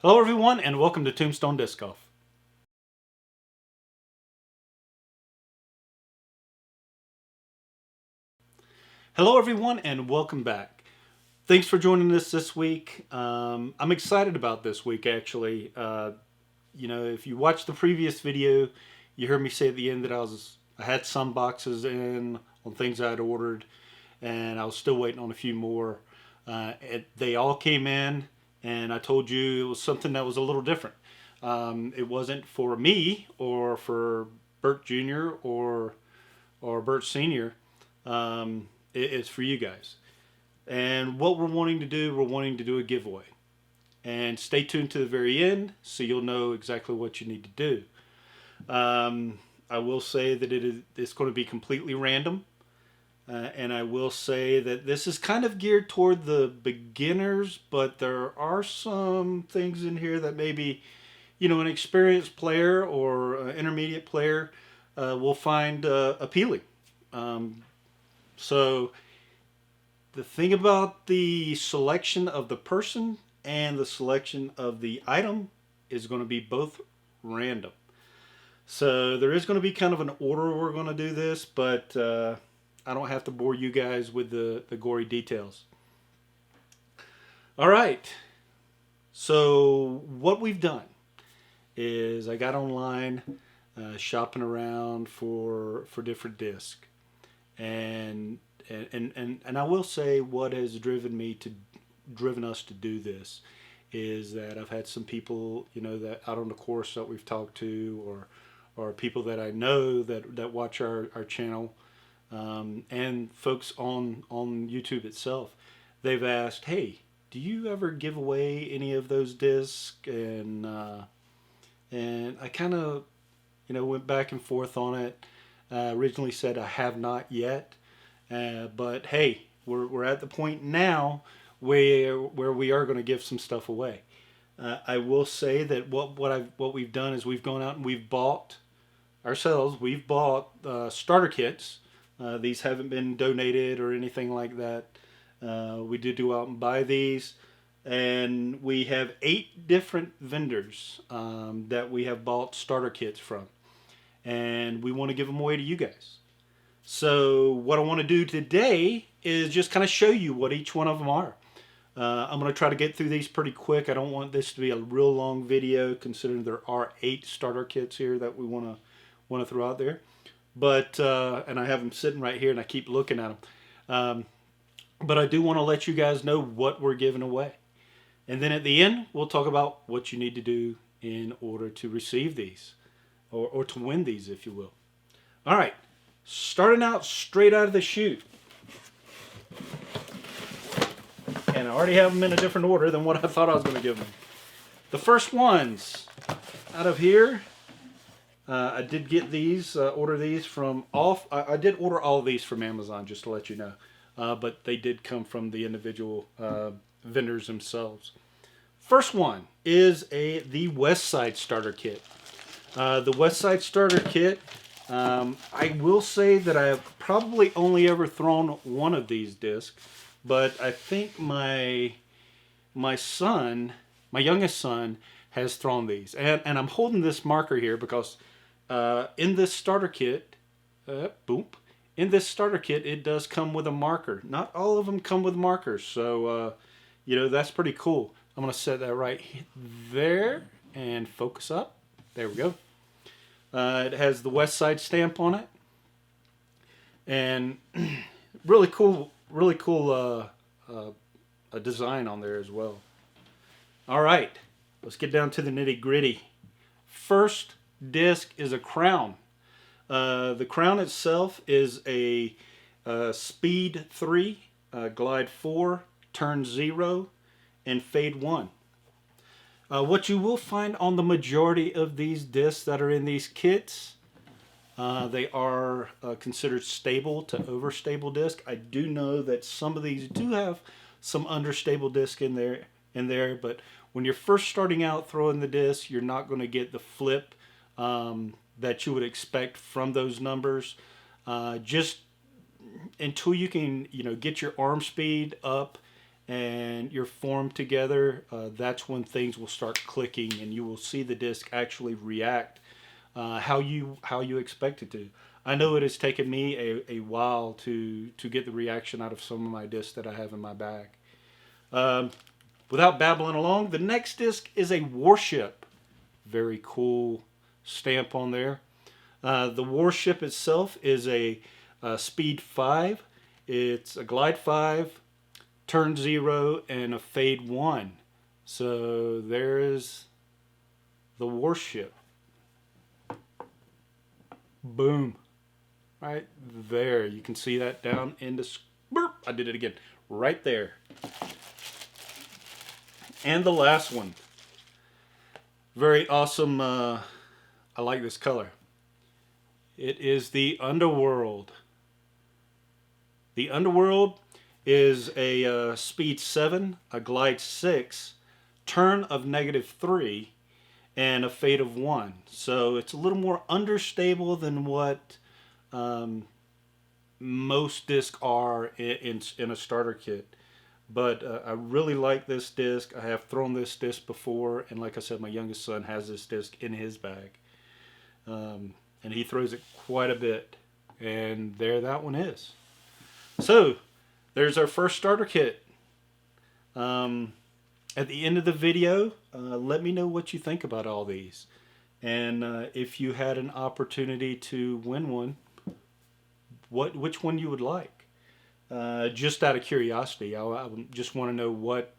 Hello everyone and welcome to Tombstone Disc Golf. Hello everyone and welcome back. Thanks for joining us this week. I'm excited about this week actually. If you watched the previous video, you heard me say at the end that I had some boxes in on things I had ordered and I was still waiting on a few more. They all came in and I told you it was something that was a little different. It wasn't for me or for Bert Jr. or Bert Sr. It's for you guys. And what we're wanting to do a giveaway. And stay tuned to the very end so you'll know exactly what you need to do. I will say that it's going to be completely random. And I will say that this is kind of geared toward the beginners, but there are some things in here that maybe, an experienced player or an intermediate player will find appealing. So the thing about the selection of the person and the selection of the item is going to be both random. So there is going to be kind of an order we're going to do this, but I don't have to bore you guys with the gory details. All right. So what we've done is I got online shopping around for different discs. And I will say what has driven us to do this is that I've had some people, that out on the course that we've talked to, or people that I know that watch our channel, and folks on YouTube itself. They've asked, hey, do you ever give away any of those discs? And I kind of went back and forth on it. Originally said I have not yet, but hey, we're at the point now where we are going to give some stuff away. I will say that what we've done is we've gone out and we've bought starter kits. These haven't been donated or anything like that. We did go out and buy these, and we have 8 different vendors that we have bought starter kits from, and we want to give them away to you guys. So what I want to do today is just kind of show you what each one of them are. I'm going to try to get through these pretty quick. I don't want this to be a real long video, considering there are 8 starter kits here that we want to throw out there. But and I have them sitting right here, and I keep looking at them. But I do want to let you guys know what we're giving away, and then at the end we'll talk about what you need to do in order to receive these, or to win these, if you will. All right, starting out straight out of the chute. And I already have them in a different order than what I thought I was going to give them. The first ones out of here, I did get these, order these from I did order all of these from Amazon, just to let you know. But they did come from the individual vendors themselves. First one is the Westside Starter Kit. The Westside Starter Kit, I will say that I have probably only ever thrown one of these discs, but I think my youngest son, has thrown these. And I'm holding this marker here because in this starter kit, it does come with a marker. Not all of them come with markers, so that's pretty cool. I'm going to set that right there and focus up. There we go. It has the Westside stamp on it, and really cool a design on there as well. All right, let's get down to the nitty gritty. First disc is a crown. The crown itself is a Speed 3, Glide 4, Turn 0, and Fade 1. What you will find on the majority of these discs that are in these kits, they are considered stable to overstable disc. I do know that some of these do have some understable disc in there, but when you're first starting out throwing the disc, you're not going to get the flip that you would expect from those numbers. Just until you can, get your arm speed up and you're formed together, that's when things will start clicking and you will see the disc actually react how you expect it to. I know it has taken me a while to get the reaction out of some of my discs that I have in my bag. Without babbling along, the next disc is a Warship. Very cool stamp on there. The Warship itself is a speed 5. It's a glide 5, turn 0, and a fade 1. So there's the Warship. Boom. Right there. You can see that down in the... Burp, I did it again. Right there. And the last one. Very awesome. I like this color. It is the Underworld. The Underworld is a speed 7, a glide 6, turn of -3, and a fade of 1. So it's a little more understable than what most discs are in a starter kit. But I really like this disc. I have thrown this disc before, and like I said, my youngest son has this disc in his bag. And he throws it quite a bit. And there that one is. So, there's our first starter kit. At the end of the video, let me know what you think about all these. And if you had an opportunity to win one, which one you would like. Just out of curiosity, I just want to know what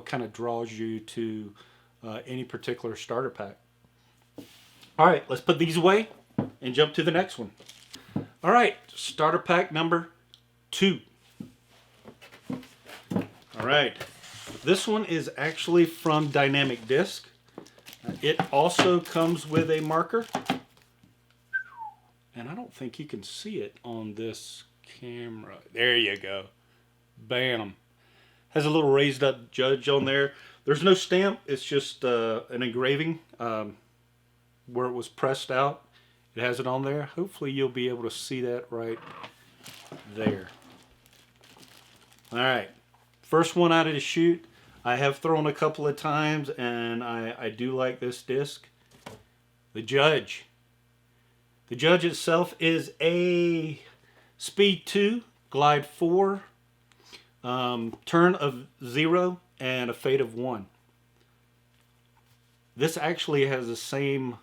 kind of draws you to any particular starter pack. All right, let's put these away and jump to the next one. All right, starter pack number 2. All right, this one is actually from Dynamic Disc. It also comes with a marker, and I don't think you can see it on this camera. There you go. Bam. Has a little raised up judge on there. There's no stamp. It's just an engraving where it was pressed out. It has it on there. Hopefully you'll be able to see that right there. All right. First one out of the chute. I have thrown a couple of times, and I do like this disc. The Judge. The Judge itself is a speed 2, glide 4, turn of 0, and a fade of 1. This actually has the same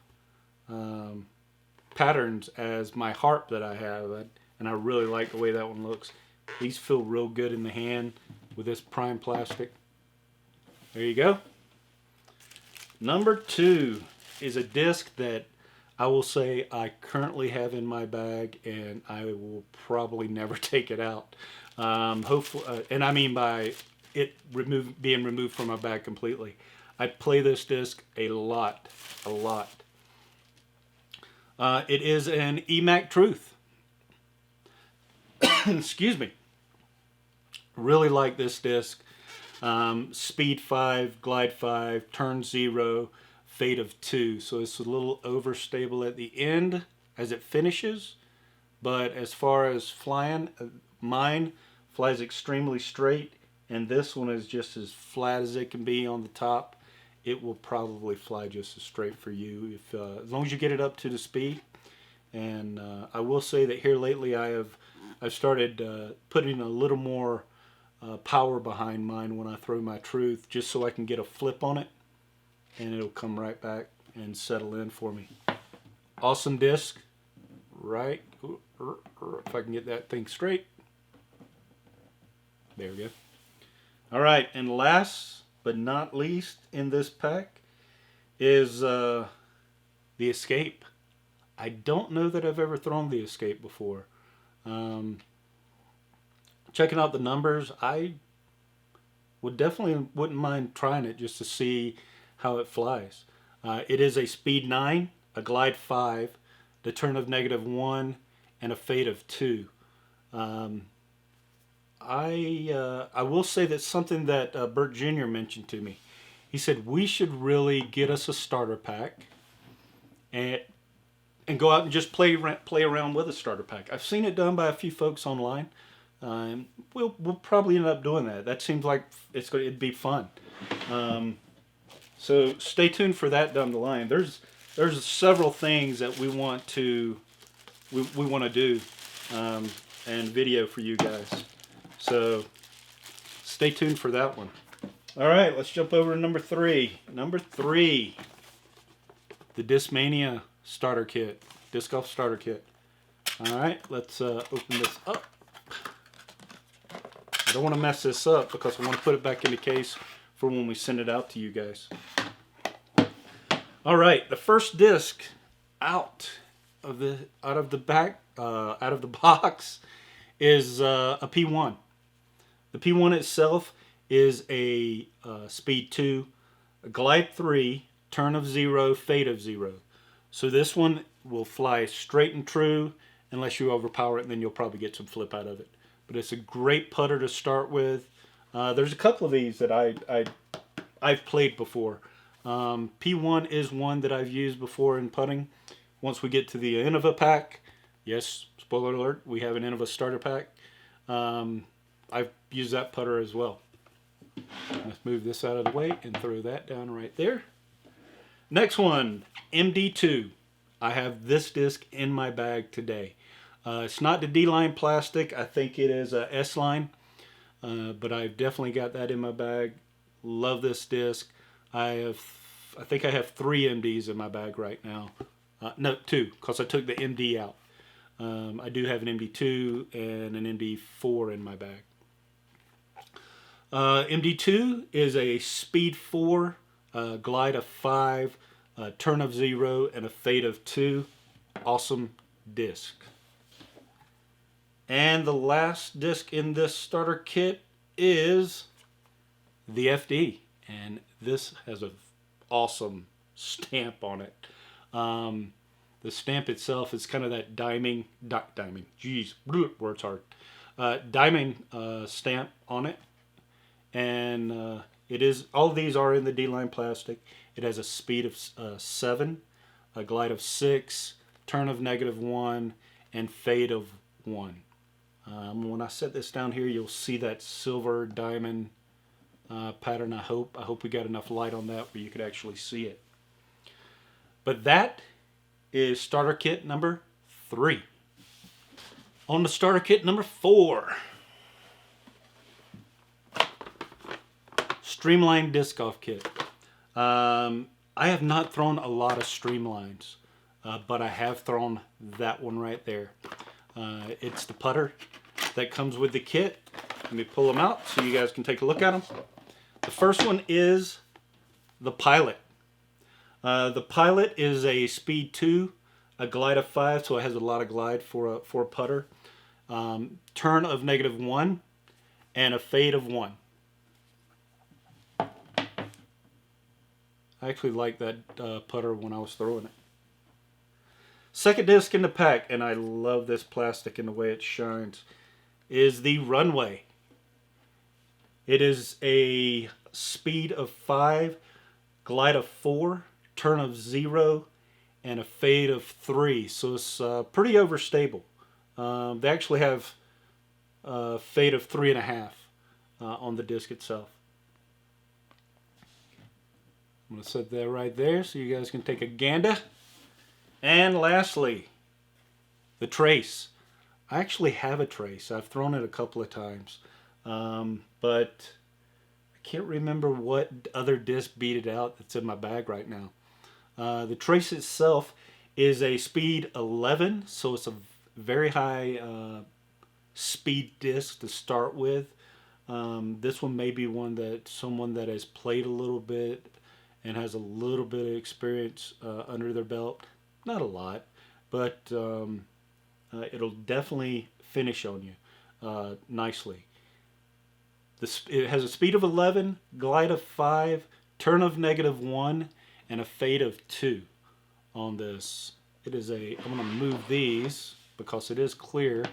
patterns as my harp that I have, and I really like the way that one looks. These feel real good in the hand with this prime plastic. There you go. Number 2 is a disc that I will say I currently have in my bag, and I will probably never take it out. Hopefully, and I mean by it being removed from my bag completely. I play this disc a lot. It is an EMAC Truth. Excuse me. Really like this disc. Speed 5, glide 5, turn 0, fade of 2. So it's a little overstable at the end as it finishes. But as far as flying, mine flies extremely straight. And this one is just as flat as it can be on the top. It will probably fly just as straight for you if as long as you get it up to the speed. And I will say that here lately I've started putting a little more power behind mine when I throw my Truth, just so I can get a flip on it and it'll come right back and settle in for me. Awesome disc, right? If I can get that thing straight. There we go. All right, and last but not least in this pack is the Escape. I don't know that I've ever thrown the Escape before. Checking out the numbers, I wouldn't mind trying it just to see how it flies. It is a speed 9, a glide 5, the turn of -1, and a fade of 2. I will say that's something that Bert Jr. mentioned to me. He said we should really get us a starter pack and go out and just play around with a starter pack. I've seen it done by a few folks online, We'll probably end up doing that. That seems like it'd be fun. So stay tuned for that down the line. There's several things that we want to do and video for you guys. So stay tuned for that one. All right, let's jump over to number 3. Number 3, the Dismania Starter Kit, Disc Golf Starter Kit. All right, let's open this up. I don't want to mess this up because I want to put it back in the case for when we send it out to you guys. All right, the first disc out of the box is a P1. The P1 itself is a speed 2, a glide 3, turn of 0, fade of 0. So this one will fly straight and true unless you overpower it, and then you'll probably get some flip out of it. But it's a great putter to start with. There's a couple of these that I've played before. P1 is one that I've used before in putting. Once we get to the Innova pack, yes, spoiler alert, we have an Innova starter pack. I've used that putter as well. Let's move this out of the way and throw that down right there. Next one, MD2. I have this disc in my bag today. It's not the D-line plastic. I think it is a S-line. But I've definitely got that in my bag. Love this disc. I think I have 3 MDs in my bag right now. No, 2, because I took the MD out. I do have an MD2 and an MD4 in my bag. MD2 is a speed 4, glide of 5, turn of 0, and a fade of 2. Awesome disc. And the last disc in this starter kit is the FD. And this has an awesome stamp on it. The stamp itself is kind of that diamond, word's hard. Diamond stamp on it. And it is, all of these are in the D-line plastic. It has a speed of 7, a glide of 6, turn of -1, and fade of 1. When I set this down here, you'll see that silver diamond pattern. I hope we got enough light on that where you could actually see it. But that is starter kit number 3. On to starter kit number 4. Streamline disc golf kit. I have not thrown a lot of streamlines, but I have thrown that one right there. It's the putter that comes with the kit. Let me pull them out so you guys can take a look at them. The first one is the Pilot. The Pilot is a speed 2, a glide of 5, so it has a lot of glide for a putter. Turn of -1, and a fade of 1. I actually liked that putter when I was throwing it. Second disc in the pack, and I love this plastic and the way it shines, is the Runway. It is a speed of 5, glide of 4, turn of 0, and a fade of 3. So it's pretty overstable. They actually have a fade of 3.5 on the disc itself. I'm going to set that right there so you guys can take a gander. And lastly, the Trace. I actually have a Trace. I've thrown it a couple of times. But I can't remember what other disc beat it out that's in my bag right now. The Trace itself is a speed 11, so it's a very high speed disc to start with. This one may be one that someone that has played a little bit and has a little bit of experience under their belt. Not a lot, but it'll definitely finish on you nicely. It has a speed of 11, glide of 5, turn of -1, and a fade of 2 on this. I'm going to move these because it is clear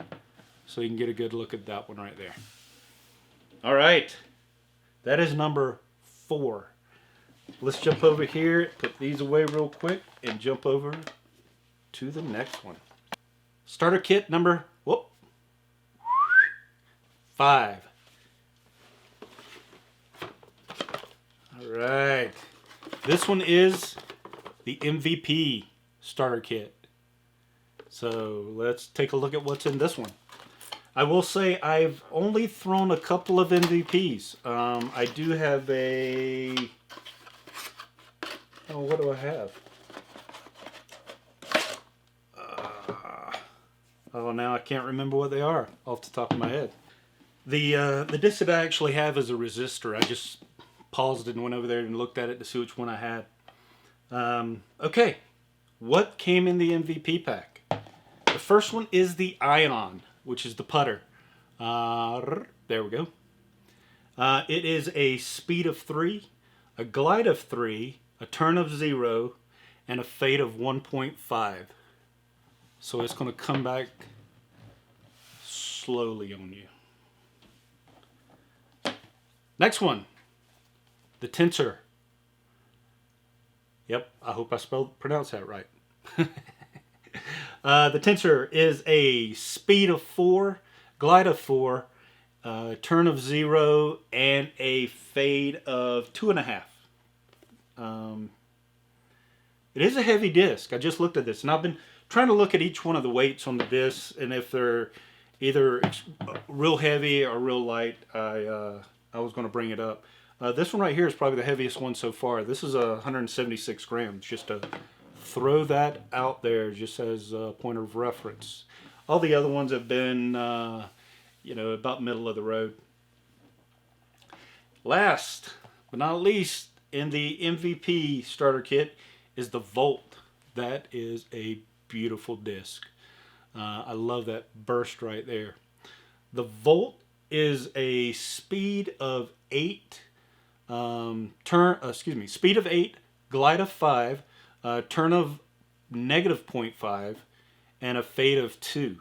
so you can get a good look at that one right there. All right, that is number 4. Let's jump over here, put these away real quick, and jump over to the next one. Starter kit number 5. All right. This one is the MVP starter kit. So let's take a look at what's in this one. I will say I've only thrown a couple of MVPs. I do have a... Oh, what do I have? Oh, now I can't remember what they are off the top of my head. The disc that I actually have is a resistor. I just paused and went over there and looked at it to see which one I had. Okay, what came in the MVP pack? The first one is the Ion, which is the putter. There we go. It is a speed of 3, a glide of 3, a turn of 0, and a fade of 1.5. So it's going to come back slowly on you. Next one, the Tensor. Yep, I hope I pronounced that right. The Tensor is a speed of 4, glide of 4, turn of 0, and a fade of 2.5. It is a heavy disc. I just looked at this, and I've been trying to look at each one of the weights on the disc, and if they're either real heavy or real light, I was going to bring it up. This one right here is probably the heaviest one so far. This is 176 grams, just to throw that out there just as a point of reference. All the other ones have been, about middle of the road. Last but not least, in the MVP starter kit is the Volt. That is a beautiful disc. I love that burst right there. The Volt is a speed of 8, speed of 8, glide of 5, turn of -0.5, and a fade of 2.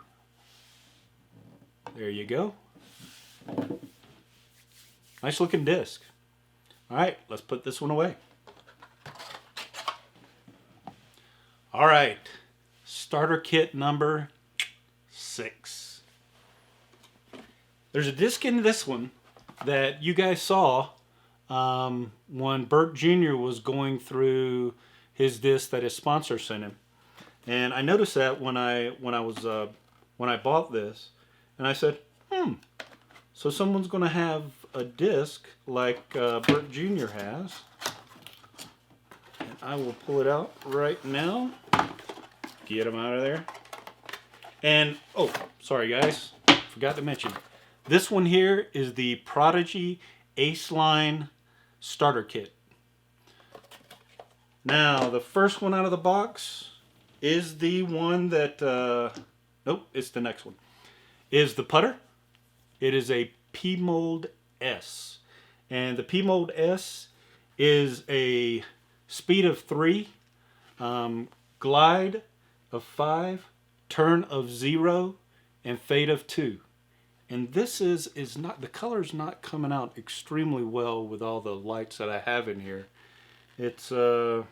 There you go. Nice looking disc. All right, let's put this one away. All right, starter kit number 6. There's a disc in this one that you guys saw when Bert Jr. was going through his disc that his sponsor sent him, and I noticed that when I bought this, and I said, so someone's going to have a disc like Bert Jr. has. And I will pull it out right now. Get him out of there. And, oh, sorry guys, forgot to mention. This one here is the Prodigy Ace Line Starter Kit. Now, the first one out of the box is the one that, nope, it's the next one. Is the putter. It is a P-Mold S. And the P-Mold S is a speed of 3, glide of 5, turn of 0, and fade of 2. And this is not, the color's not coming out extremely well with all the lights that I have in here. It's I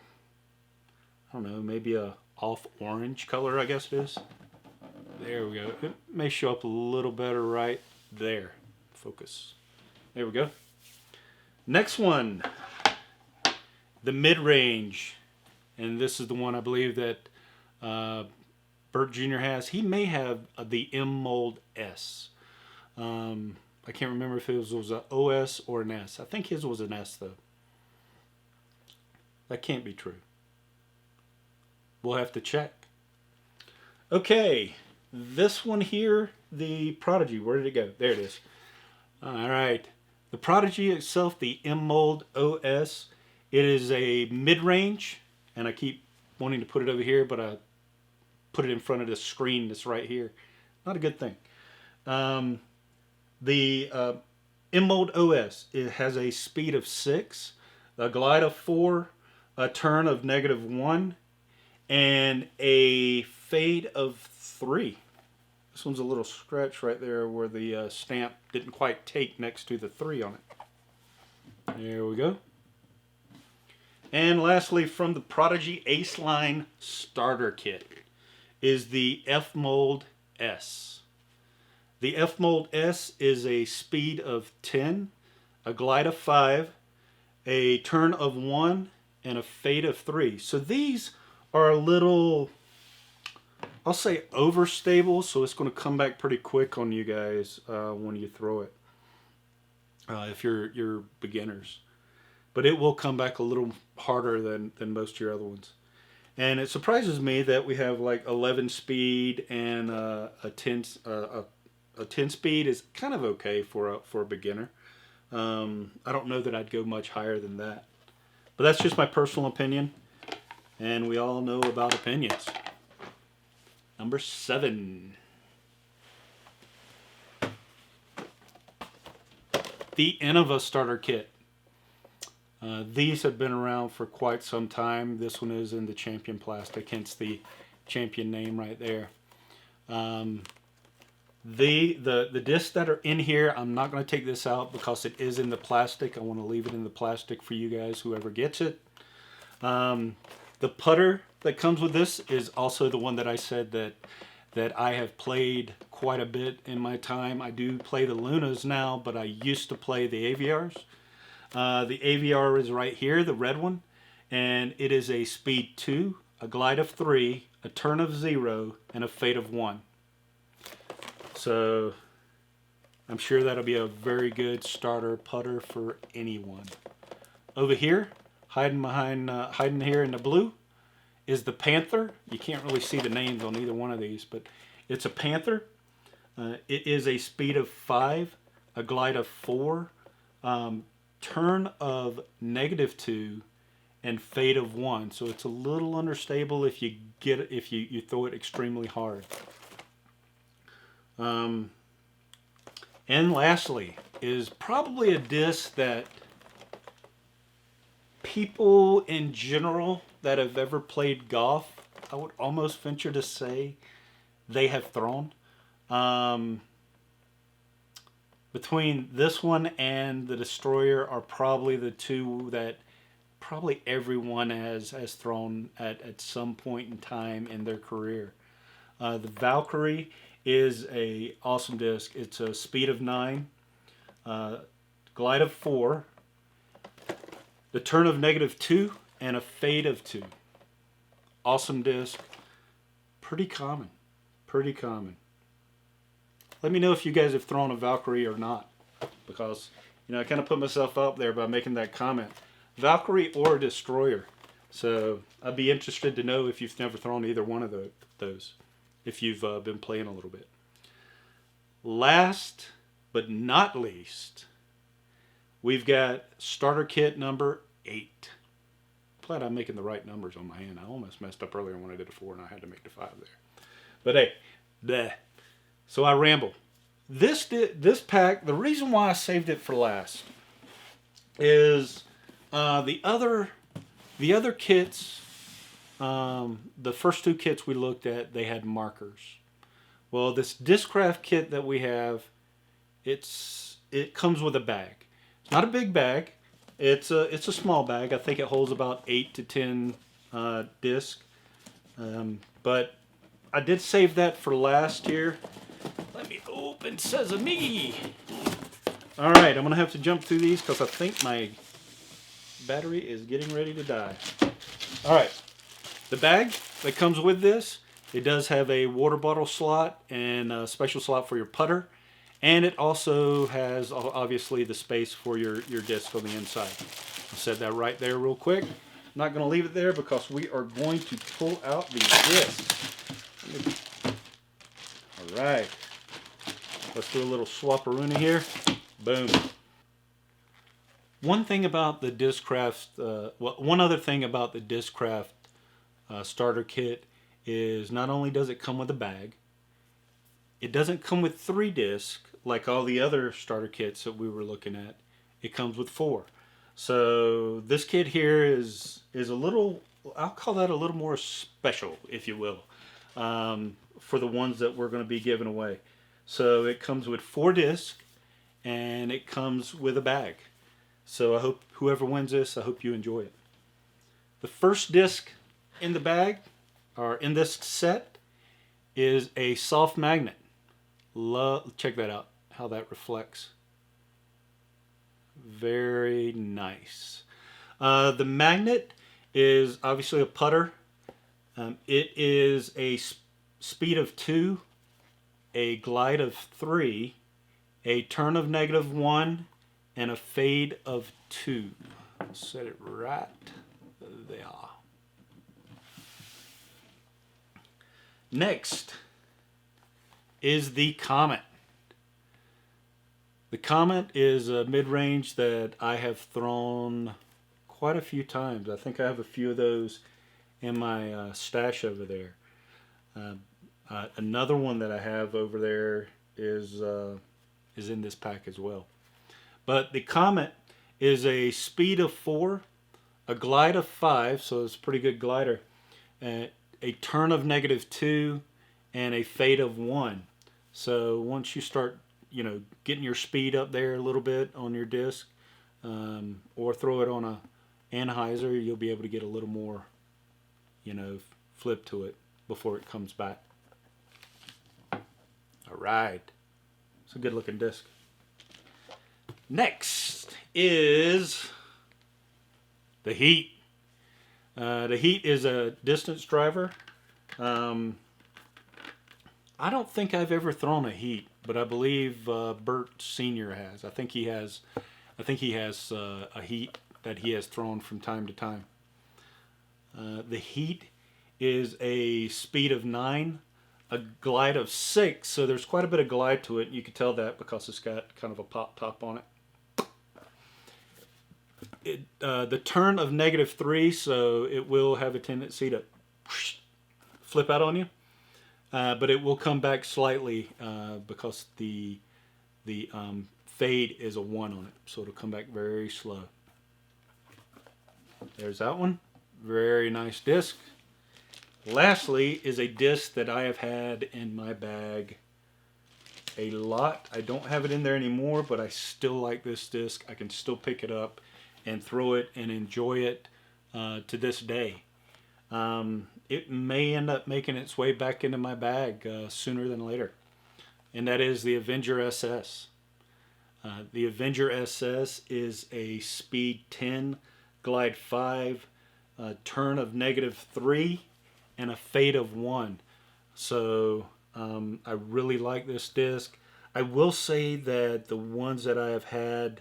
don't know, maybe a off orange color, I guess it is. There we go. It may show up a little better right there. Focus. There we go. Next one, the mid-range. And this is the one I believe that Bert Jr. has. He may have the M-Mold S. I can't remember if it was an OS or an S. I think his was an S though. That can't be true. We'll have to check. Okay, this one here, the Prodigy. Where did it go? There it is. All right. The Prodigy itself, the M-Mold OS, it is a mid-range, and I keep wanting to put it over here, but I put it in front of the screen that's right here. Not a good thing. The M-Mold OS, it has a speed of 6, a glide of 4, a turn of -1, and a fade of 3. This one's a little scratch right there where the stamp didn't quite take next to the 3 on it. There we go. And lastly, from the Prodigy Ace Line Starter Kit is the F-Mold S. The F Mold S is a speed of 10, a glide of 5, a turn of 1, and a fade of 3. So these are a little, I'll say, overstable, so it's going to come back pretty quick on you guys when you throw it, if you're beginners. But it will come back a little harder than most of your other ones. And it surprises me that we have like 11 speed and a 10 speed is kind of okay for a beginner. I don't know that I'd go much higher than that. But that's just my personal opinion. And we all know about opinions. Number 7. The Innova Starter Kit. These have been around for quite some time. This one is in the Champion plastic, hence the Champion name right there. The discs that are in here, I'm not going to take this out because it is in the plastic. I want to leave it in the plastic for you guys, whoever gets it. The putter that comes with this is also the one that I said that I have played quite a bit in my time. I do play the Lunas now, but I used to play the AVRs. The AVR is right here, the red one, and it is a speed 2, a glide of 3, a turn of 0, and a fade of 1. So I'm sure that'll be a very good starter putter for anyone. Over here, hiding here in the blue, is the Panther. You can't really see the names on either one of these, but it's a Panther. It is a speed of 5, a glide of 4, turn of -2, and fade of 1. So it's a little understable if you throw it extremely hard. And lastly is probably a disc that people in general that have ever played golf, I would almost venture to say they have thrown. Between this one and the Destroyer are probably the two that probably everyone has thrown at some point in time in their career. The Valkyrie is a awesome disc. It's a speed of 9, glide of 4, the turn of -2, and a fade of 2. Awesome disc. Pretty common. Pretty common. Let me know if you guys have thrown a Valkyrie or not, because I kind of put myself up there by making that comment. Valkyrie or Destroyer. So I'd be interested to know if you've never thrown either one of those, if you've been playing a little bit. Last but not least, we've got starter kit number 8. Glad I'm making the right numbers on my hand. I almost messed up earlier when I did a 4 and I had to make the 5 there. But hey, bleh. So I ramble. This pack, the reason why I saved it for last is the other kits, the first 2 kits we looked at, they had markers. Well, this Discraft kit that we have, it comes with a bag. It's not a big bag. It's a small bag. I think it holds about 8 to 10 discs. But I did save that for last here. Let me open Sesame. All right, I'm going to have to jump through these because I think my battery is getting ready to die. All right, the bag that comes with this, it does have a water bottle slot and a special slot for your putter. And it also has, obviously, the space for your disc on the inside. I said that right there real quick. I'm not going to leave it there because we are going to pull out the discs. All right. Let's do a little swap-a-rooney here. Boom. One thing about the Discraft, one other thing about the Discraft starter kit is not only does it come with a bag, it doesn't come with 3 discs like all the other starter kits that we were looking at. It comes with 4. So this kit here is a little, I'll call that a little more special, if you will, for the ones that we're going to be giving away. So it comes with 4 discs and it comes with a bag. So I hope whoever wins this, I hope you enjoy it. The first disc in the bag, or in this set, is a soft magnet. Check that out, how that reflects. Very nice. The magnet is obviously a putter. It is a speed of 2, a glide of 3, a turn of -1, and a fade of 2. Set it right there. Next is the Comet. The Comet is a mid-range that I have thrown quite a few times. I think I have a few of those in my stash over there. Another one that I have over there is in this pack as well. But the Comet is a speed of 4, a glide of 5, so it's a pretty good glider, a turn of -2, and a fade of 1. So once you start, getting your speed up there a little bit on your disc, or throw it on a anhyzer, you'll be able to get a little more, flip to it before it comes back. All right. It's a good looking disc. Next is the Heat. The Heat is a distance driver. I don't think I've ever thrown a Heat, but I believe Bert Senior has. I think he has a Heat that he has thrown from time to time. The Heat is a speed of 9, a glide of 6, so there's quite a bit of glide to it. You can tell that because it's got kind of a pop top on it. The turn of -3, so it will have a tendency to flip out on you, but it will come back slightly because the fade is a 1 on it, so it'll come back very slow. There's that one. Very nice disc. Lastly is a disc that I have had in my bag a lot. I don't have it in there anymore, but I still like this disc. I can still pick it up and throw it and enjoy it to this day. It may end up making its way back into my bag sooner than later, and that is the Avenger SS. The Avenger SS is a speed 10, glide 5, turn of -3, and a fade of 1. So I really like this disc. I will say that the ones that I have had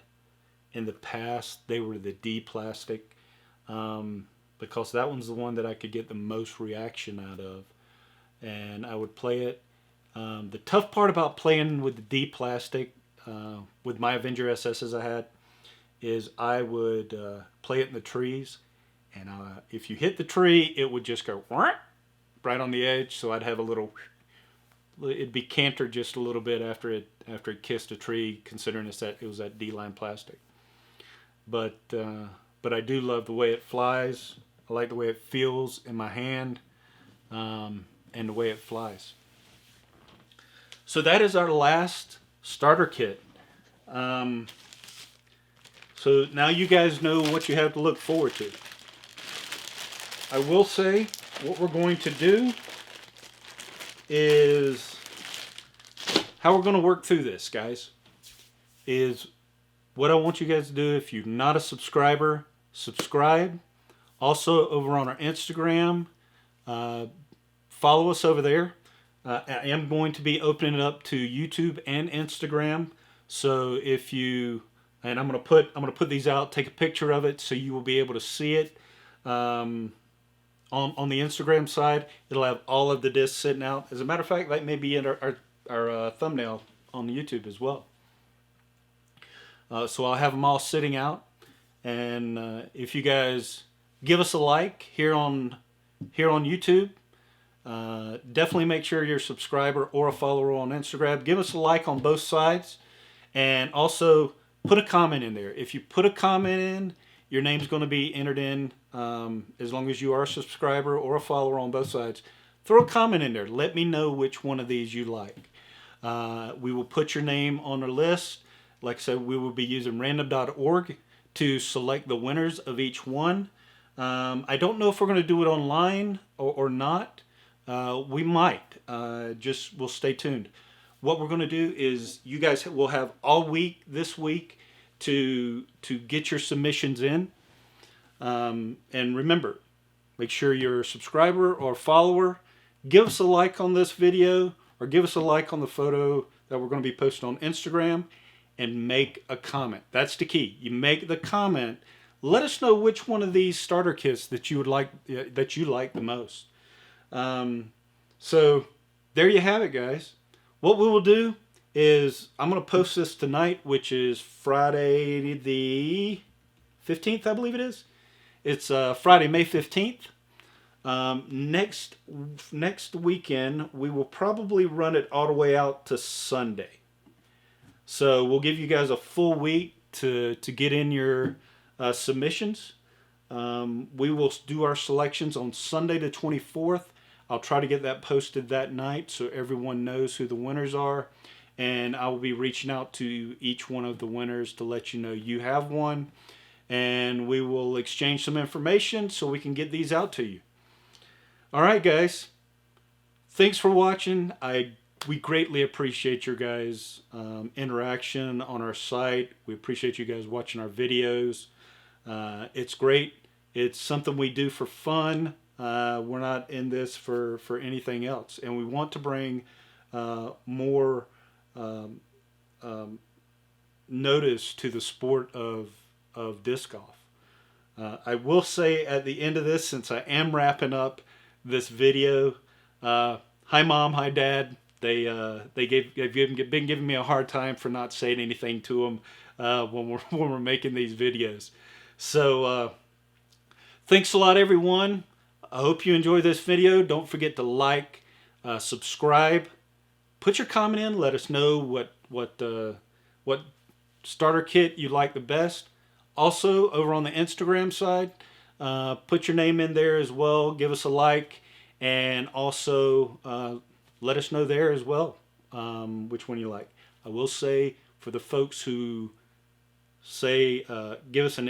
in the past, they were the D plastic, because that one's the one that I could get the most reaction out of, and I would play it. The tough part about playing with the D plastic with my Avenger SSs I had is I would play it in the trees, and if you hit the tree, it would just go right on the edge. So I'd have a little, it'd be cantered just a little bit after it kissed a tree, considering it was that D-line plastic. But I do love the way it flies. I like the way it feels in my hand, and the way it flies. So that is our last starter kit. So now you guys know what you have to look forward to. I will say what we're going to do is how we're going to work through this, guys, is what I want you guys to do. If you're not a subscriber, subscribe. Also over on our Instagram, follow us over there. I am going to be opening it up to YouTube and Instagram. So if you, and I'm going to put these out, take a picture of it so you will be able to see it. On the Instagram side, it'll have all of the discs sitting out. As a matter of fact, that may be in our thumbnail on the YouTube as well. So I'll have them all sitting out, and if you guys give us a like here on YouTube, definitely make sure you're a subscriber or a follower on Instagram. Give us a like on both sides, and also put a comment in there. If you put a comment in, your name's going to be entered in, as long as you are a subscriber or a follower on both sides. Throw a comment in there. Let me know which one of these you like. We will put your name on our list. Like I said, we will be using random.org to select the winners of each one. I don't know if we're going to do it online or not. We might. We'll stay tuned. what we're going to do is you guys will have all week this week to get your submissions in. And remember, make sure you're a subscriber or follower. Give us a like on this video, or give us a like on the photo that we're going to be posting on Instagram, and make a comment. That's the key. You make the comment. Let us know which one of these starter kits that you would like, that you like the most. So there you have it, guys. What we will do is I'm going to post this tonight, which is Friday the 15th, I believe it is. It's Friday, May 15th. Next weekend, we will probably run it all the way out to Sunday. So we'll give you guys a full week to get in your submissions. We will do our selections on Sunday the 24th. I'll try to get that posted that night so everyone knows who the winners are. And I will be reaching out to each one of the winners to let you know you have one. And we will exchange some information so we can get these out to you. All right, guys. Thanks for watching. We greatly appreciate your guys' interaction on our site. We appreciate you guys watching our videos. It's great. It's something we do for fun. We're not in this for anything else. And we want to bring more notice to the sport of disc golf. I will say at the end of this, since I am wrapping up this video, hi Mom, hi Dad. They've been giving me a hard time for not saying anything to them when we're making these videos. So thanks a lot, everyone. I hope you enjoy this video. Don't forget to like, subscribe, put your comment in. Let us know what starter kit you like the best. Also, over on the Instagram side, put your name in there as well. Give us a like, and also let us know there as well which one you like. I will say, for the folks who say give us an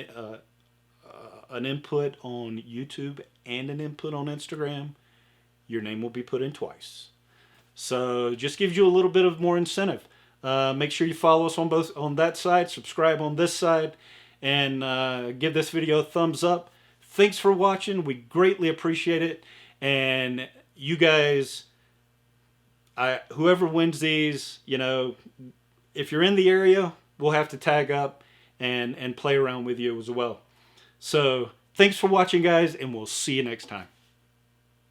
input on YouTube and an input on Instagram, your name will be put in twice. So just gives you a little bit of more incentive. Make sure you follow us on that side, subscribe on this side, and give this video a thumbs up. Thanks for watching. We greatly appreciate it. And you guys, whoever wins these, if you're in the area, we'll have to tag up and play around with you as well. So thanks for watching, guys, and we'll see you next time.